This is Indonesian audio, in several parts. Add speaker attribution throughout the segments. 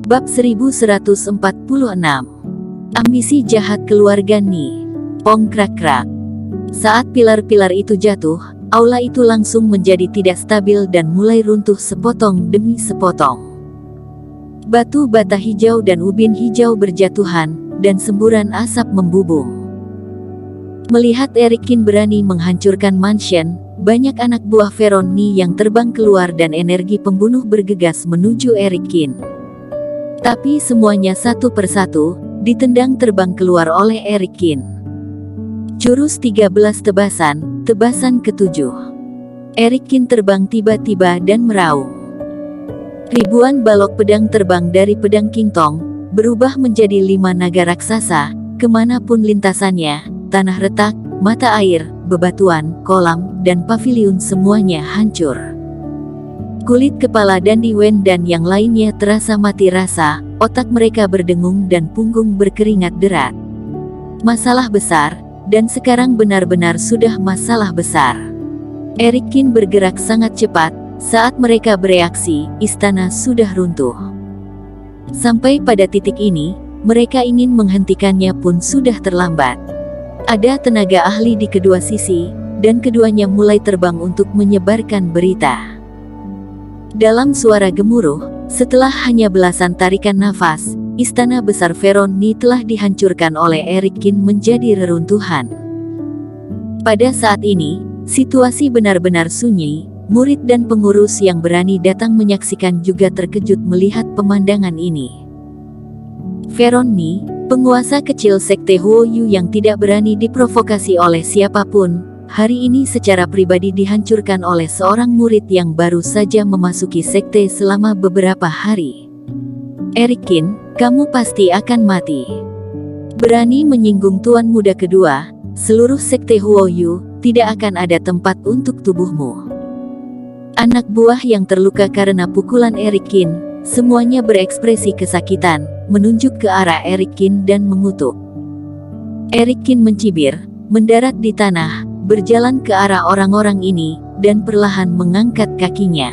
Speaker 1: Bab 1146. Ambisi jahat keluarga Ni. Pong krak krak. Saat pilar-pilar itu jatuh, aula itu langsung menjadi tidak stabil dan mulai runtuh sepotong demi sepotong. Batu bata hijau dan ubin hijau berjatuhan, dan semburan asap membubung. Melihat Eric Kin berani menghancurkan mansion, banyak anak buah Veron Ni yang terbang keluar dan energi pembunuh bergegas menuju Eric Kin. Tapi semuanya satu persatu, ditendang terbang keluar oleh Eric Kin. Jurus 13 tebasan, tebasan ke-7. Eric Kin terbang tiba-tiba dan meraung. Ribuan balok pedang terbang dari pedang King Tong, berubah menjadi 5 naga raksasa, kemanapun lintasannya, tanah retak, mata air, bebatuan, kolam, dan paviliun semuanya hancur. Kulit kepala Dandy Wen dan yang lainnya terasa mati rasa, otak mereka berdengung dan punggung berkeringat derat. Masalah besar, dan sekarang benar-benar sudah masalah besar. Eric Kin bergerak sangat cepat, saat mereka bereaksi, istana sudah runtuh. Sampai pada titik ini, mereka ingin menghentikannya pun sudah terlambat. Ada tenaga ahli di kedua sisi, dan keduanya mulai terbang untuk menyebarkan berita. Dalam suara gemuruh, setelah hanya belasan tarikan nafas, istana besar Veron Ni telah dihancurkan oleh Eric Kin menjadi reruntuhan. Pada saat ini, situasi benar-benar sunyi. Murid dan pengurus yang berani datang menyaksikan juga terkejut melihat pemandangan ini. Veron Ni, penguasa kecil sekte Huoyu yang tidak berani diprovokasi oleh siapapun, hari ini secara pribadi dihancurkan oleh seorang murid yang baru saja memasuki sekte selama beberapa hari. Eric Kin, kamu pasti akan mati. Berani menyinggung tuan muda kedua, seluruh sekte Huoyu, tidak akan ada tempat untuk tubuhmu. Anak buah yang terluka karena pukulan Eric Kin, semuanya berekspresi kesakitan, menunjuk ke arah Eric Kin dan mengutuk. Eric Kin mencibir, mendarat di tanah, berjalan ke arah orang-orang ini, dan perlahan mengangkat kakinya.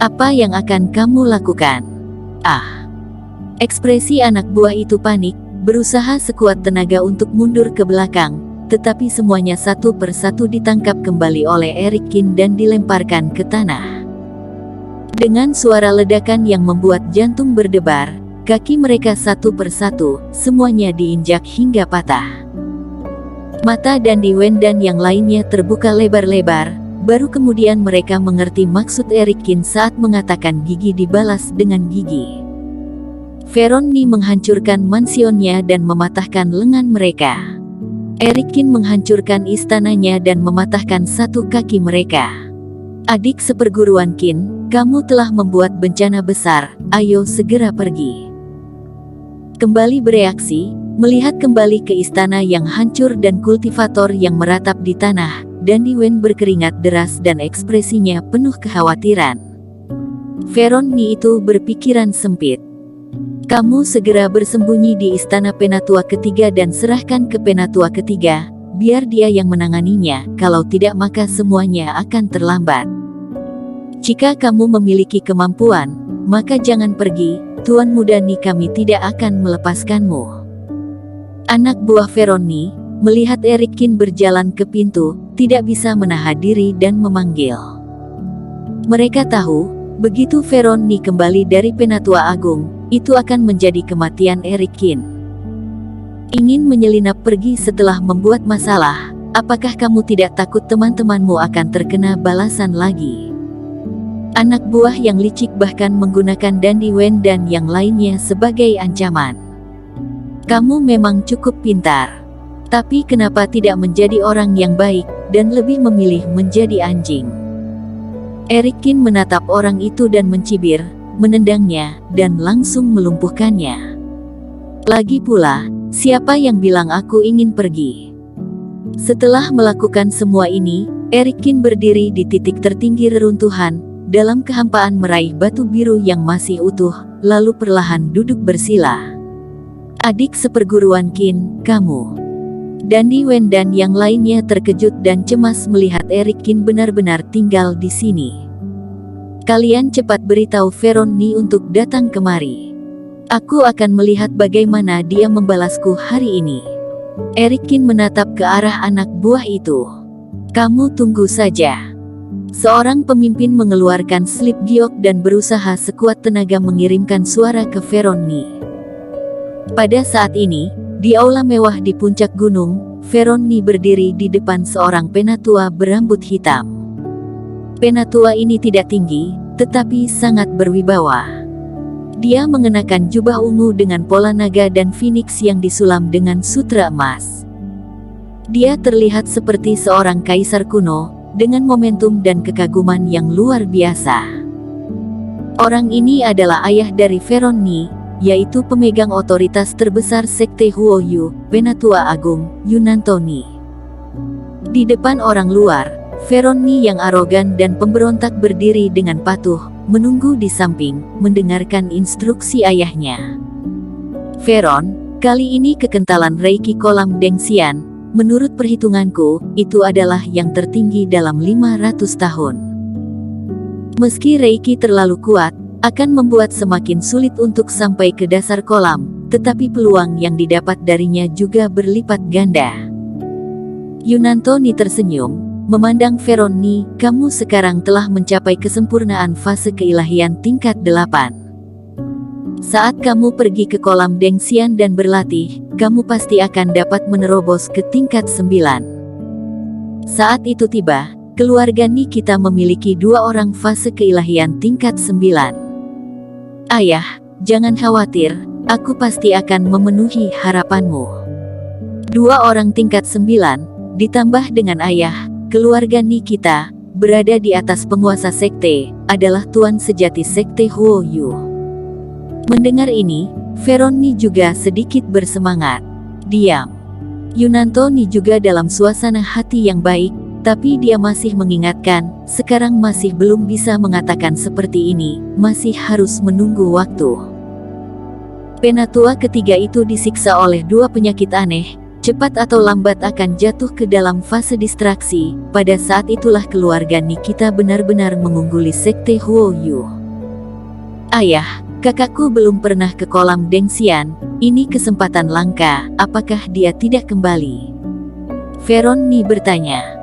Speaker 1: Apa yang akan kamu lakukan? Ah! Ekspresi anak buah itu panik, berusaha sekuat tenaga untuk mundur ke belakang, tetapi semuanya satu persatu ditangkap kembali oleh Eric Kin dan dilemparkan ke tanah. Dengan suara ledakan yang membuat jantung berdebar, kaki mereka satu persatu, semuanya diinjak hingga patah. Mata Dandy Wen dan yang lainnya terbuka lebar-lebar, baru kemudian mereka mengerti maksud Eric Kin saat mengatakan gigi dibalas dengan gigi. Veron Ni menghancurkan mansionnya dan mematahkan lengan mereka. Eric Kin menghancurkan istananya dan mematahkan satu kaki mereka. Adik seperguruan Kin, kamu telah membuat bencana besar, ayo segera pergi. Kembali bereaksi, melihat kembali ke istana yang hancur dan kultivator yang meratap di tanah, Dandy Wen berkeringat deras dan ekspresinya penuh kekhawatiran. Veron Ni itu berpikiran sempit. Kamu segera bersembunyi di istana penatua ketiga dan serahkan ke penatua ketiga, biar dia yang menanganinya, kalau tidak maka semuanya akan terlambat. Jika kamu memiliki kemampuan, maka jangan pergi, Tuan Muda Ni, kami tidak akan melepaskanmu. Anak buah Veron Ni, melihat Eric Kin berjalan ke pintu, tidak bisa menahan diri dan memanggil. Mereka tahu, begitu Veron Ni kembali dari Penatua Agung, itu akan menjadi kematian Eric Kin. Ingin menyelinap pergi setelah membuat masalah, apakah kamu tidak takut teman-temanmu akan terkena balasan lagi? Anak buah yang licik bahkan menggunakan Dandy Wen dan yang lainnya sebagai ancaman. Kamu memang cukup pintar. Tapi kenapa tidak menjadi orang yang baik, dan lebih memilih menjadi anjing? Eric Kin menatap orang itu dan mencibir, menendangnya, dan langsung melumpuhkannya. Lagi pula, siapa yang bilang aku ingin pergi? Setelah melakukan semua ini, Eric Kin berdiri di titik tertinggi reruntuhan, dalam kehampaan meraih batu biru yang masih utuh, lalu perlahan duduk bersila. Adik seperguruan Kin, kamu. Dandy Wen dan yang lainnya terkejut dan cemas melihat Eric Kin benar-benar tinggal di sini. Kalian cepat beritahu Veron Ni untuk datang kemari. Aku akan melihat bagaimana dia membalasku hari ini. Erikin menatap ke arah anak buah itu. Kamu tunggu saja. Seorang pemimpin mengeluarkan slip giok dan berusaha sekuat tenaga mengirimkan suara ke Feronni. Pada saat ini, di aula mewah di puncak gunung, Feronni berdiri di depan seorang penatua berambut hitam. Penatua ini tidak tinggi, tetapi sangat berwibawa. Dia mengenakan jubah ungu dengan pola naga dan finiks yang disulam dengan sutra emas. Dia terlihat seperti seorang kaisar kuno, dengan momentum dan kekaguman yang luar biasa. Orang ini adalah ayah dari Feronni, yaitu pemegang otoritas terbesar Sekte Huoyu, Penatua Agung, Yunantoni. Di depan orang luar, Feronni yang arogan dan pemberontak berdiri dengan patuh, menunggu di samping, mendengarkan instruksi ayahnya. Feron, kali ini kekentalan Reiki kolam Dengxian, menurut perhitunganku, itu adalah yang tertinggi dalam 500 tahun. Meski Reiki terlalu kuat, akan membuat semakin sulit untuk sampai ke dasar kolam, tetapi peluang yang didapat darinya juga berlipat ganda. Yunantoni tersenyum, memandang Feronni, kamu sekarang telah mencapai kesempurnaan fase keilahian tingkat 8. Saat kamu pergi ke kolam Dengxian dan berlatih, kamu pasti akan dapat menerobos ke tingkat 9. Saat itu tiba, keluarga Ni kita memiliki 2 orang fase keilahian tingkat 9. Ayah, jangan khawatir, aku pasti akan memenuhi harapanmu. 2 orang tingkat 9, ditambah dengan ayah, keluarga Ni kita, berada di atas penguasa sekte, adalah tuan sejati sekte Huoyu. Mendengar ini, Feronni juga sedikit bersemangat. Diam. Yunantoni juga dalam suasana hati yang baik, tapi dia masih mengingatkan, sekarang masih belum bisa mengatakan seperti ini, masih harus menunggu waktu. Penatua ketiga itu disiksa oleh 2 penyakit aneh, cepat atau lambat akan jatuh ke dalam fase distraksi. Pada saat itulah keluarga Ni kita benar-benar mengungguli sekte Huoyu. Ayah, kakakku belum pernah ke kolam Dengxian, ini kesempatan langka, apakah dia tidak kembali? Feronni bertanya.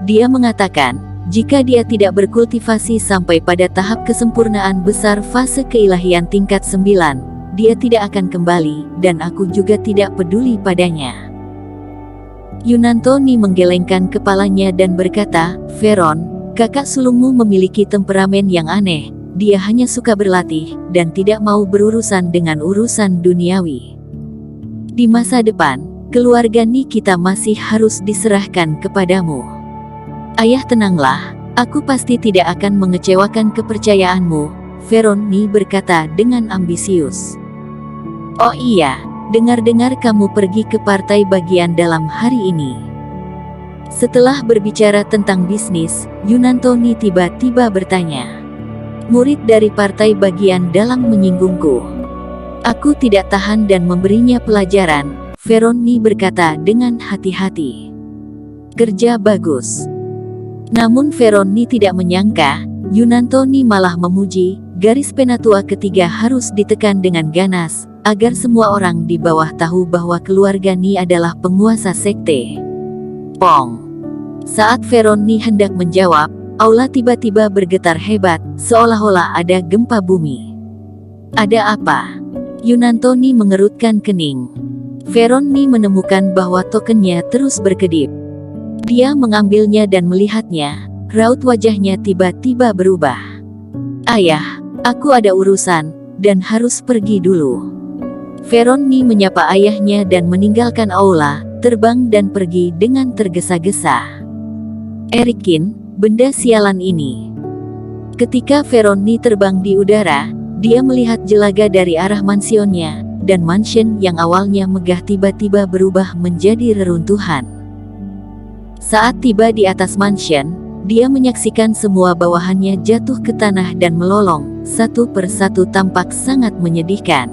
Speaker 1: Dia mengatakan, jika dia tidak berkultivasi sampai pada tahap kesempurnaan besar fase keilahian tingkat 9, dia tidak akan kembali, dan aku juga tidak peduli padanya. Yunantoni menggelengkan kepalanya dan berkata, Feron, kakak sulungmu memiliki temperamen yang aneh, dia hanya suka berlatih, dan tidak mau berurusan dengan urusan duniawi. Di masa depan, keluarga Ni kita masih harus diserahkan kepadamu. Ayah tenanglah, aku pasti tidak akan mengecewakan kepercayaanmu, Feronni berkata dengan ambisius. Oh iya, dengar-dengar kamu pergi ke partai bagian dalam hari ini. Setelah berbicara tentang bisnis, Yunantoni tiba-tiba bertanya. Murid dari partai bagian dalam menyinggungku. Aku tidak tahan dan memberinya pelajaran, Feronni berkata dengan hati-hati. Kerja bagus. Namun Feronni tidak menyangka, Yunantoni malah memuji, garis penatua ketiga harus ditekan dengan ganas, agar semua orang di bawah tahu bahwa keluarga Ni adalah penguasa sekte. Pong. Saat Feronni hendak menjawab, aula tiba-tiba bergetar hebat, seolah-olah ada gempa bumi. Ada apa? Yunantoni mengerutkan kening. Feronni menemukan bahwa tokennya terus berkedip. Dia mengambilnya dan melihatnya, raut wajahnya tiba-tiba berubah. Ayah, aku ada urusan, dan harus pergi dulu. Feronni menyapa ayahnya dan meninggalkan aula, terbang dan pergi dengan tergesa-gesa. Erikin, benda sialan ini. Ketika Feronni terbang di udara, dia melihat jelaga dari arah mansionnya, dan mansion yang awalnya megah tiba-tiba berubah menjadi reruntuhan. Saat tiba di atas mansion, dia menyaksikan semua bawahannya jatuh ke tanah dan melolong, satu persatu tampak sangat menyedihkan.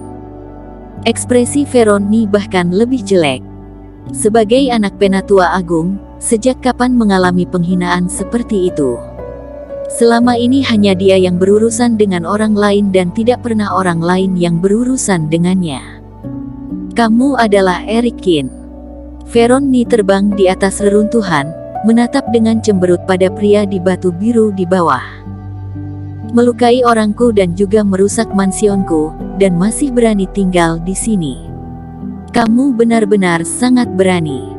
Speaker 1: Ekspresi Feronni bahkan lebih jelek. Sebagai anak penatua agung, sejak kapan mengalami penghinaan seperti itu? Selama ini hanya dia yang berurusan dengan orang lain dan tidak pernah orang lain yang berurusan dengannya. Kamu adalah Eric Kin. Veroni terbang di atas reruntuhan, menatap dengan cemberut pada pria di batu biru di bawah. Melukai orangku dan juga merusak mansionku, dan masih berani tinggal di sini. Kamu benar-benar sangat berani.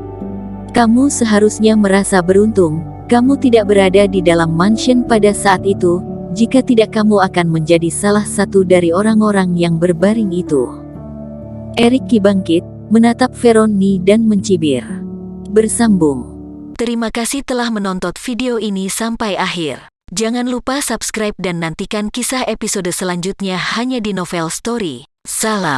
Speaker 1: Kamu seharusnya merasa beruntung. Kamu tidak berada di dalam mansion pada saat itu, jika tidak kamu akan menjadi salah satu dari orang-orang yang berbaring itu. Eric bangkit, menatap Veroni dan mencibir. Bersambung. Terima kasih telah menonton video ini sampai akhir. Jangan lupa subscribe dan nantikan kisah episode selanjutnya hanya di Novel Story. Salam.